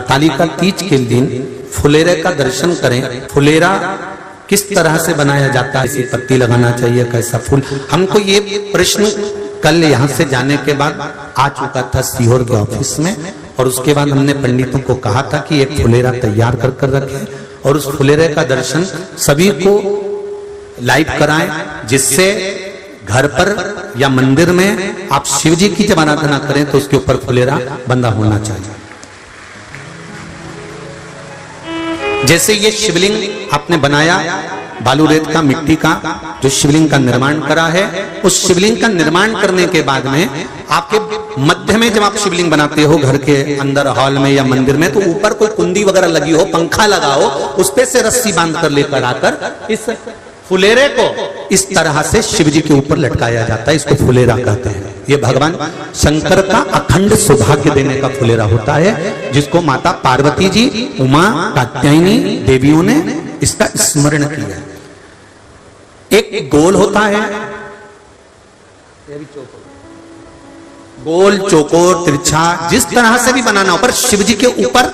हरतालिका तीज के दिन फुलेरे का दर्शन करें। फुलेरा किस तरह से बनाया जाता है, इसी पत्ती लगाना चाहिए, कैसा फूल, हमको ये प्रश्न कल यहाँ से जाने के बाद आ चुका था सीहोर के ऑफिस में। और उसके बाद हमने पंडितों को कहा था कि एक फुलेरा तैयार कर रखें और उस फुलेरे का दर्शन सभी को लाइव कराएं, जिससे घर पर या मंदिर में आप शिव जी की जब आराधना करें तो उसके ऊपर फुलेरा बंधा होना चाहिए। जैसे ये शिवलिंग आपने बनाया बालू रेत का, मिट्टी का, जो शिवलिंग का निर्माण करा है, उस शिवलिंग का निर्माण करने के बाद में आपके मध्य में जब आप शिवलिंग बनाते हो घर के अंदर हॉल में या मंदिर में, तो ऊपर कोई कुंडी वगैरह लगी हो, पंखा लगा हो, उस पे से रस्सी बांध कर लेकर आकर इस फुलेरे को इस तरह से शिव जी के ऊपर लटकाया जाता है। इसको फुलेरा कहते हैं। ये भगवान शंकर का अखंड सौभाग्य देने का फुलेरा होता है, जिसको माता पार्वती जी, उमा, कात्यायनी देवियों ने इसका स्मरण किया। एक गोल होता है, गोल, चौकोर, तिरछा, जिस तरह से भी बनाना हो, पर शिव जी के ऊपर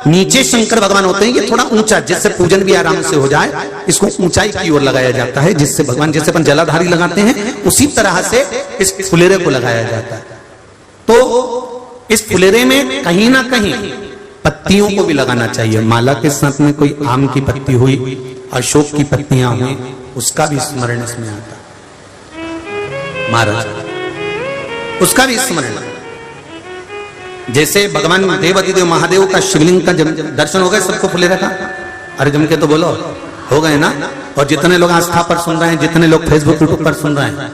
नीचे शंकर भगवान होते हैं। ये थोड़ा ऊंचा, जिससे पूजन भी आराम से हो जाए, इसको ऊंचाई की ओर लगाया जाता है, जिससे भगवान, जैसे अपन जलाधारी लगाते हैं, उसी तरह से इस फुलेरे को लगाया जाता है। तो इस फुलेरे में कहीं ना कहीं पत्तियों को भी लगाना चाहिए। माला के साथ में कोई आम की पत्ती हुई, अशोक की पत्तियां हुई, उसका भी स्मरण इसमें आता महाराज, उसका भी स्मरण। जैसे भगवान देवाधिदेव महादेव का शिवलिंग का दर्शन हो गए सबको फुलेरा का? अरे जम के तो बोलो, हो गए ना? और जितने लोग आस्था पर सुन रहे हैं, जितने लोग फेसबुक यूट्यूब पर सुन रहे हैं,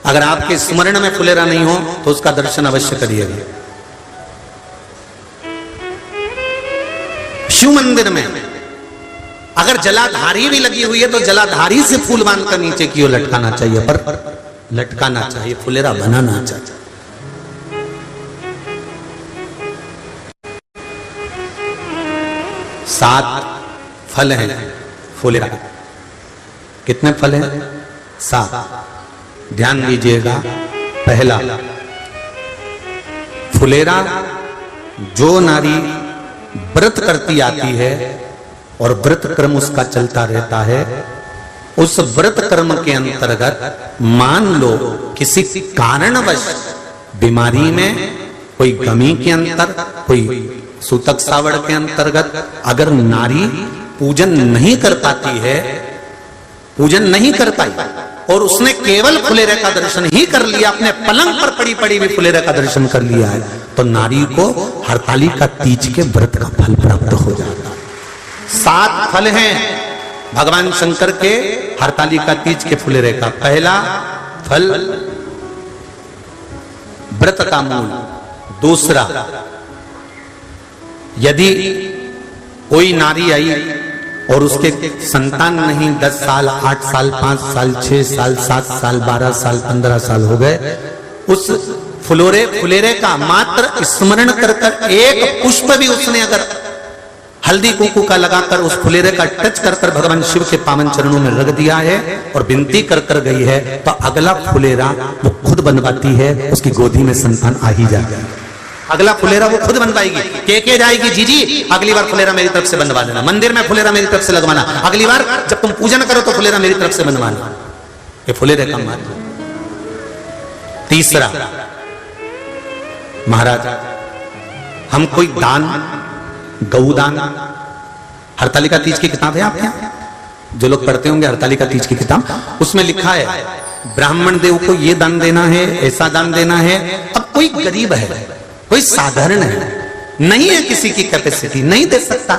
अगर आपके स्मरण में फुलेरा नहीं हो तो उसका दर्शन अवश्य करिएगा। शिव मंदिर में अगर जलाधारी भी लगी हुई है तो जलाधारी से फूल बांध कर नीचे की ओर लटकाना चाहिए, पर लटकाना चाहिए, फुलेरा बनाना चाहिए। सात फल हैं फुलेरा। कितने फल हैं? 7। ध्यान दीजिएगा। पहला, फुलेरा जो नारी व्रत करती आती है और व्रत क्रम उसका चलता रहता है, उस व्रत कर्म के अंतर्गत मान लो किसी कारणवश बीमारी में, कोई गमी के अंतर, कोई सूतक सावड़ के अंतर्गत अगर नारी पूजन नहीं कर पाती है, पूजन नहीं कर पाई और उसने केवल फुलेरे का दर्शन ही कर लिया, अपने पलंग पर पड़ी पड़ी भी फुलेरे का दर्शन कर लिया है, तो नारी को हरतालिका तीज के व्रत का फल प्राप्त हो जाता है। 7 फल हैं भगवान शंकर के हरतालिका तीज के फुलेरे का। पहला फल व्रत का मूल। दूसरा, यदि कोई नारी आई और उसके संतान नहीं, 10 साल, 8 साल, 5 साल, 6 साल, 7 साल, 12 साल, 15 साल हो गए, उस फुलेरे का मात्र स्मरण कर कर एक पुष्प भी उसने अगर हल्दी कुंकू का लगाकर उस फुलेरे का टच कर कर भगवान शिव के पावन चरणों में रख दिया है और विनती कर कर गई है, तो अगला फुलेरा वो खुद बनवाती है, उसकी गोदी में संतान आ ही जाता है। अगला फुलेरा वो खुद बनवाएगी, के जाएगी, जीजी अगली बार फुलेरा मेरी तरफ से बनवा देना, मंदिर में फुलेरा मेरी तरफ से लगवाना, अगली बार जब तुम पूजन करो तो फुलेरा मेरी तरफ से बनवाना। ये फुलेरे का महत्व। तीसरा, महाराज हम कोई दान, गौदान, हरतालिका तीज की किताब है आपके यहाँ, जो लोग पढ़ते होंगे हरतालिका तीज की किताब, उसमें लिखा है ब्राह्मण देव को ये दान देना है, ऐसा दान देना है। अब कोई गरीब है, कोई साधारण है, नहीं है किसी की कैपेसिटी, नहीं दे सकता,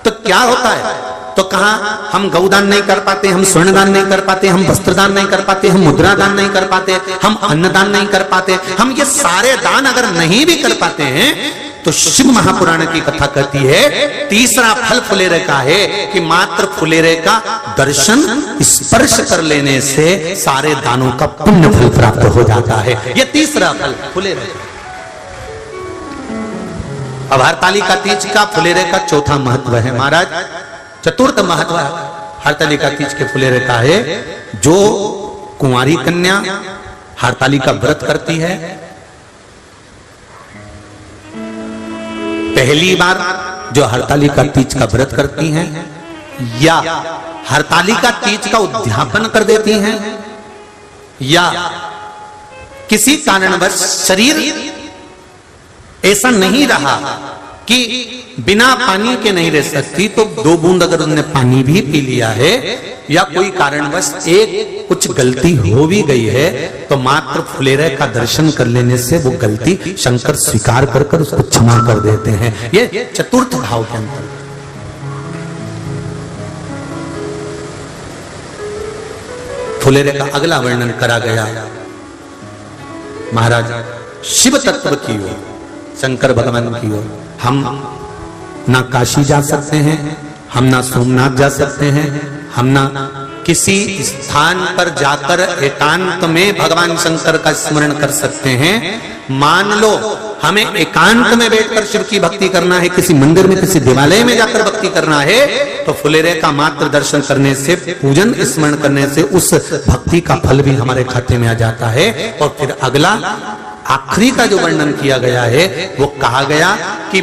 तो क्या होता है? तो कहा हम गौदान नहीं कर पाते, हम स्वर्णदान नहीं कर पाते, हम वस्त्रदान नहीं कर पाते, हम मुद्रा दान नहीं कर पाते, हम अन्नदान नहीं कर पाते, हम ये सारे दान अगर नहीं भी कर पाते हैं, तो शिव महापुराण की कथा कहती है तीसरा फल फुलेरे का है कि मात्र फुलेरे का दर्शन, स्पर्श कर लेने से सारे दानों का पुण्य फल प्राप्त हो जाता है। यह तीसरा फल फुलेरे। अब हरतालिका तीज का फुलेरे का चौथा महत्व है महाराज। चतुर्थ महत्व हरतालिका तीज के फुलेरे का है, जो कुंवारी कन्या हरतालिका व्रत करती है पहली बार जो हरतालिका तीज का व्रत करती हैं या हरतालिका तीज का उद्यापन कर देती हैं या किसी कारणवश शरीर ऐसा नहीं रहा कि बिना पानी के नहीं रह सकती, तो 2 बूंद अगर उन्होंने पानी भी पी लिया है या कोई कारणवश एक कुछ गलती हो भी गई है, तो मात्र फुलेरे का दर्शन कर लेने से वो गलती शंकर स्वीकार कर उसको क्षमा कर देते हैं। ये चतुर्थ भाव के अंदर फुलेरे का अगला वर्णन करा गया। महाराज शिव तत्व की ओर, शंकर भगवान की ओर हम ना काशी जा सकते हैं, हम ना सोमनाथ जा सकते हैं, हम ना किसी स्थान पर जाकर एकांत में भगवान शंकर का स्मरण कर सकते हैं। मान लो हमें एकांत में बैठकर शिव की भक्ति करना है, किसी मंदिर में किसी देवालय में जाकर भक्ति करना है, तो फुलेरे का मात्र दर्शन करने से, पूजन स्मरण करने से उस भक्ति का फल भी हमारे खाते में आ जाता है। और फिर अगला आखिरी का जो वर्णन किया गया है वो कहा गया कि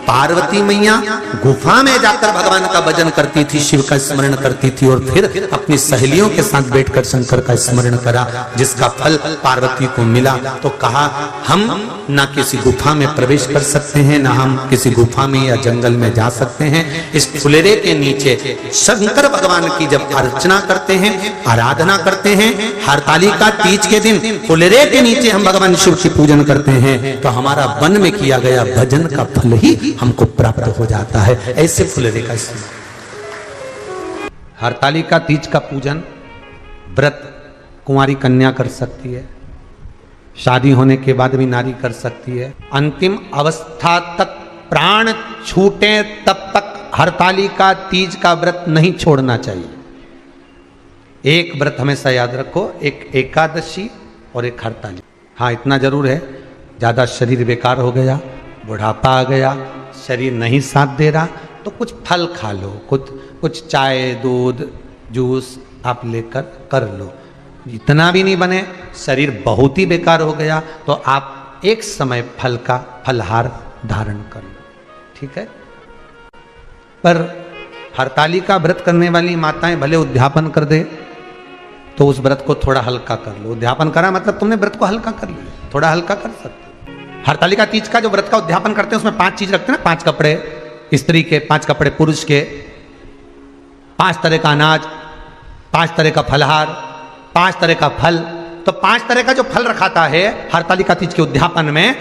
पार्वती मैया गुफा में जाकर भगवान का भजन करती थी, शिव का स्मरण करती थी और फिर अपनी सहेलियों के साथ बैठकर शंकर का स्मरण करा, जिसका फल पार्वती को मिला। तो कहा हम ना किसी गुफा में प्रवेश कर सकते हैं, ना हम किसी गुफा में या जंगल में जा सकते हैं। इस फुलेरे के नीचे शंकर भगवान की जब अर्चना करते हैं, आराधना करते हैं, हरतालिका तीज के दिन फुलेरे के नीचे हम भगवान शिव की पूजन करते हैं, तो हमारा वन में किया गया भजन का फल ही हमको प्राप्त हो जाता है। ऐसे फुलेरे का इस्तेमाल। हरतालिका तीज का पूजन व्रत कुंवारी कन्या कर सकती है, शादी होने के बाद भी नारी कर सकती है। अंतिम अवस्था तक प्राण छूटे तब तक हरतालिका तीज का व्रत नहीं छोड़ना चाहिए। एक व्रत हमेशा याद रखो, एक एकादशी और एक हरतालिका। हाँ, इतना जरूर है, ज्यादा शरीर बेकार हो गया, बुढ़ापा आ गया, शरीर नहीं साथ दे रहा, तो कुछ फल खा लो, कुछ चाय दूध जूस आप लेकर कर लो। इतना भी नहीं बने, शरीर बहुत ही बेकार हो गया, तो आप एक समय फल का फलहार धारण कर लो, ठीक है। पर हरतालिका व्रत करने वाली माताएं भले उद्यापन कर दे, तो उस व्रत को थोड़ा हल्का कर लो। उद्यापन करा मतलब तुमने व्रत को हल्का कर लिया, थोड़ा हल्का कर सकते। हरतालिका तीज का जो व्रत का उद्यापन करते हैं उसमें 5 चीज रखते हैं ना, 5 कपड़े स्त्री के, 5 कपड़े पुरुष के, 5 तरह का अनाज, 5 तरह का फलहार, 5 तरह का फल। तो 5 तरह का जो फल रखाता है हरतालिका तीज के उद्यापन में,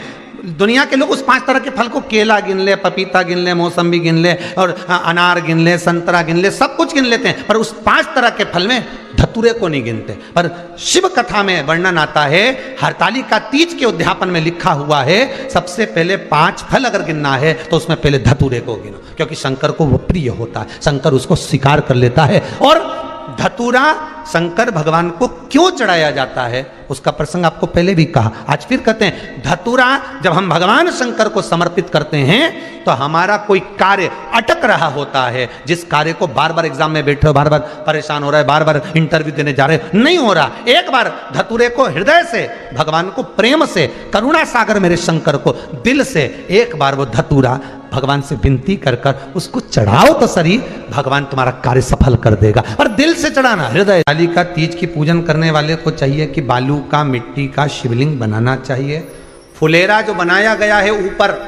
दुनिया के लोग उस 5 तरह के फल को, केला गिन ले, पपीता गिन ले, मौसम्बी गिन ले और अनार गिन ले, संतरा गिन ले, सब कुछ गिन लेते हैं, पर उस 5 तरह के फल में धतूरे को नहीं गिनते। पर शिव कथा में वर्णन आता है, हरतालिका तीज के उद्यापन में लिखा हुआ है, सबसे पहले 5 फल अगर गिनना है तो उसमें पहले धतूरे को गिनो, क्योंकि शंकर को वो प्रिय होता है, शंकर उसको स्वीकार कर लेता है। और धतूरा शंकर भगवान को क्यों चढ़ाया जाता है उसका प्रसंग आपको पहले भी कहा, आज फिर कहते हैं। धतूरा जब हम भगवान शंकर को समर्पित करते हैं तो हमारा कोई कार्य अटक रहा होता है, जिस कार्य को बार बार एग्जाम में बैठे हो, बार बार परेशान हो रहा है, बार बार इंटरव्यू देने जा रहे हो, नहीं हो रहा, एक बार धतूरे को हृदय से, भगवान को प्रेम से, करुणा सागर मेरे शंकर को दिल से एक बार वो धतूरा भगवान से विनती कर कर उसको चढ़ाओ तो सही, भगवान तुम्हारा कार्य सफल कर देगा। और दिल से चढ़ाना, हृदय। हरतालिका तीज की पूजन करने वाले को चाहिए कि बालू का, मिट्टी का शिवलिंग बनाना चाहिए। फुलेरा जो बनाया गया है ऊपर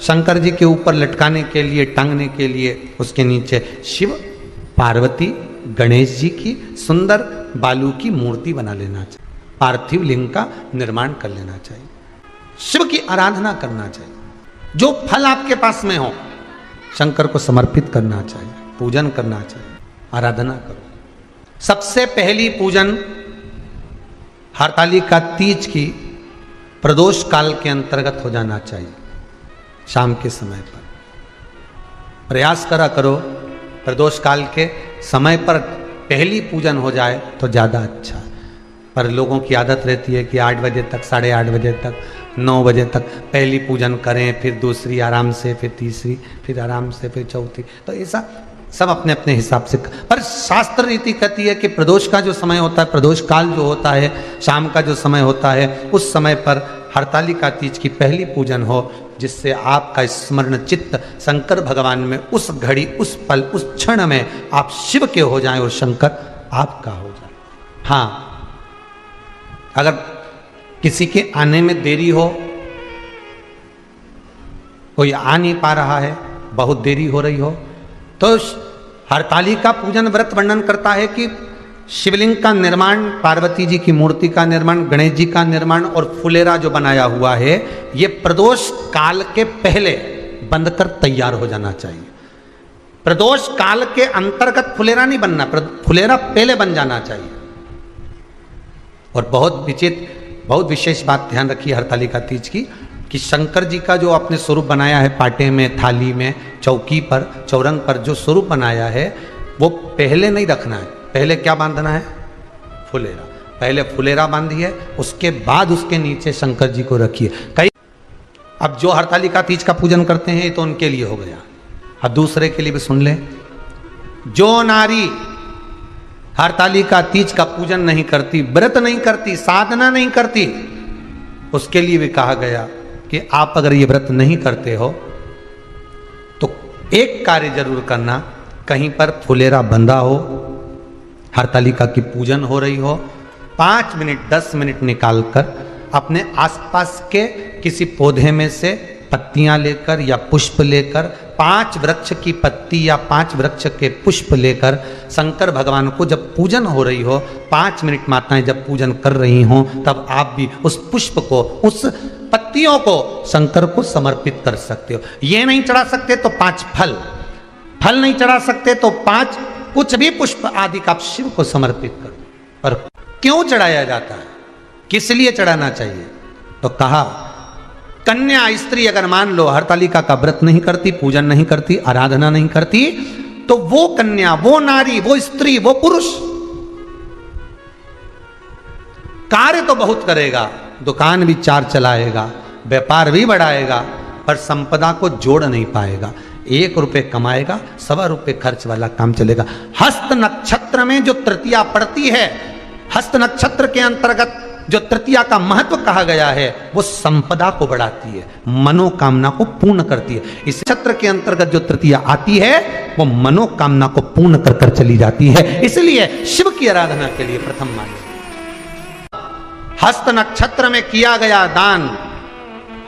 शंकर जी के ऊपर लटकाने के लिए, टांगने के लिए, उसके नीचे शिव, पार्वती, गणेश जी की सुंदर बालू की मूर्ति बना लेना चाहिए, पार्थिव लिंग का निर्माण कर लेना चाहिए, शिव की आराधना करना चाहिए। जो फल आपके पास में हो शंकर को समर्पित करना चाहिए, पूजन करना चाहिए, आराधना करो। सबसे पहली पूजन हरतालिका तीज की प्रदोष काल के अंतर्गत हो जाना चाहिए, शाम के समय पर। प्रयास करा करो प्रदोष काल के समय पर पहली पूजन हो जाए तो ज़्यादा अच्छा। पर लोगों की आदत रहती है कि 8 बजे तक, 8:30 बजे तक, 9 बजे तक पहली पूजन करें, फिर दूसरी आराम से, फिर तीसरी, फिर आराम से, फिर चौथी। तो ऐसा सब अपने अपने हिसाब से। पर शास्त्र रीति कहती है कि प्रदोष का जो समय होता है, प्रदोष काल जो होता है, शाम का जो समय होता है, उस समय पर हरतालिका तीज की पहली पूजन हो, जिससे आपका स्मरण चित्त शंकर भगवान में उस घड़ी, उस पल, उस क्षण में आप शिव के हो जाएं और शंकर आपका हो जाए। हाँ, अगर किसी के आने में देरी हो, कोई आ नहीं पा रहा है, बहुत देरी हो रही हो, तो हरतालिका पूजन व्रत वर्णन करता है कि शिवलिंग का निर्माण, पार्वती जी की मूर्ति का निर्माण, गणेश जी का निर्माण और फुलेरा जो बनाया हुआ है, ये प्रदोष काल के पहले बंधकर तैयार हो जाना चाहिए। प्रदोष काल के अंतर्गत फुलेरा नहीं बनना, फुलेरा पहले बन जाना चाहिए। और बहुत विशेष बात ध्यान रखिए हरतालिका तीज की, कि शंकर जी का जो आपने स्वरूप बनाया है, पाटे में, थाली में, चौकी पर, चौरंग पर जो स्वरूप बनाया है, वो पहले नहीं रखना है। पहले क्या बांधना है? फुलेरा। पहले फुलेरा बांधिए, उसके बाद उसके नीचे शंकर जी को रखिए। कई अब जो हरतालिका तीज का पूजन करते हैं, ये तो उनके लिए हो गया। अब दूसरे के लिए भी सुन ले। जो नारी हरतालिका तीज का पूजन नहीं करती, व्रत नहीं करती, साधना नहीं करती, उसके लिए भी कहा गया कि आप अगर ये व्रत नहीं करते हो तो एक कार्य जरूर करना, कहीं पर फुलेरा बंधा हो, हरतालिका की पूजन हो रही हो, 5 मिनट 10 मिनट निकालकर अपने आसपास के किसी पौधे में से पत्तियां लेकर या पुष्प लेकर, 5 वृक्ष की पत्ती या 5 वृक्ष के पुष्प लेकर शंकर भगवान को जब पूजन हो रही हो, 5 मिनट माताएं जब पूजन कर रही हों, तब आप भी उस पुष्प को, उस पत्तियों को शंकर को समर्पित कर सकते हो। ये नहीं चढ़ा सकते तो 5 फल नहीं चढ़ा सकते तो 5 कुछ भी पुष्प आदि का आप शिव को समर्पित करो। पर क्यों चढ़ाया जाता है, किस लिए चढ़ाना चाहिए? तो कहा, कन्या स्त्री अगर मान लो हरतालिका का व्रत नहीं करती, पूजन नहीं करती, आराधना नहीं करती, तो वो कन्या, वो नारी, वो स्त्री, वो पुरुष कार्य तो बहुत करेगा, दुकान भी 4 चलाएगा, व्यापार भी बढ़ाएगा, पर संपदा को जोड़ नहीं पाएगा। 1 रुपए कमाएगा, 1.25 रुपए खर्च वाला काम चलेगा। हस्त नक्षत्र में जो तृतीया पड़ती है, हस्त नक्षत्र के अंतर्गत जो तृतीया का महत्व कहा गया है, वो संपदा को बढ़ाती है, मनोकामना को पूर्ण करती है। इस नक्षत्र के अंतर्गत जो तृतीया आती है, वो मनोकामना को पूर्ण कर कर चली जाती है। इसलिए शिव की आराधना के लिए प्रथम मान्य। हस्त नक्षत्र में किया गया दान,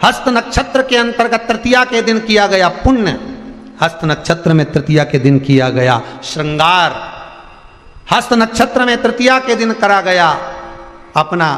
हस्त नक्षत्र के अंतर्गत तृतीया के दिन किया गया पुण्य, हस्त नक्षत्र में तृतीया के दिन किया गया श्रृंगार, हस्त नक्षत्र में तृतीया के दिन करा गया अपना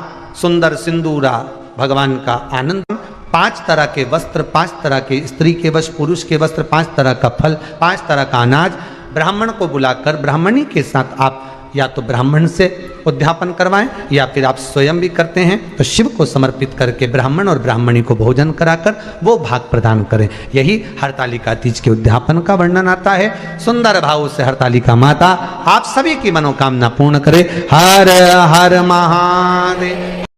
सुंदर सिंदूरा, भगवान का आनंद, 5 तरह के वस्त्र, 5 तरह के स्त्री के वस्त्र, पुरुष के वस्त्र, 5 तरह का फल, 5 तरह का अनाज, ब्राह्मण को बुलाकर ब्राह्मणी के साथ आप या तो ब्राह्मण से उद्यापन करवाएं या फिर आप स्वयं भी करते हैं, तो शिव को समर्पित करके ब्राह्मण और ब्राह्मणी को भोजन कराकर वो भाग प्रदान करें। यही हरतालिका तीज के उद्यापन का वर्णन आता है। सुंदर भाव से हरतालिका माता आप सभी की मनोकामना पूर्ण करे। हर हर महादेव।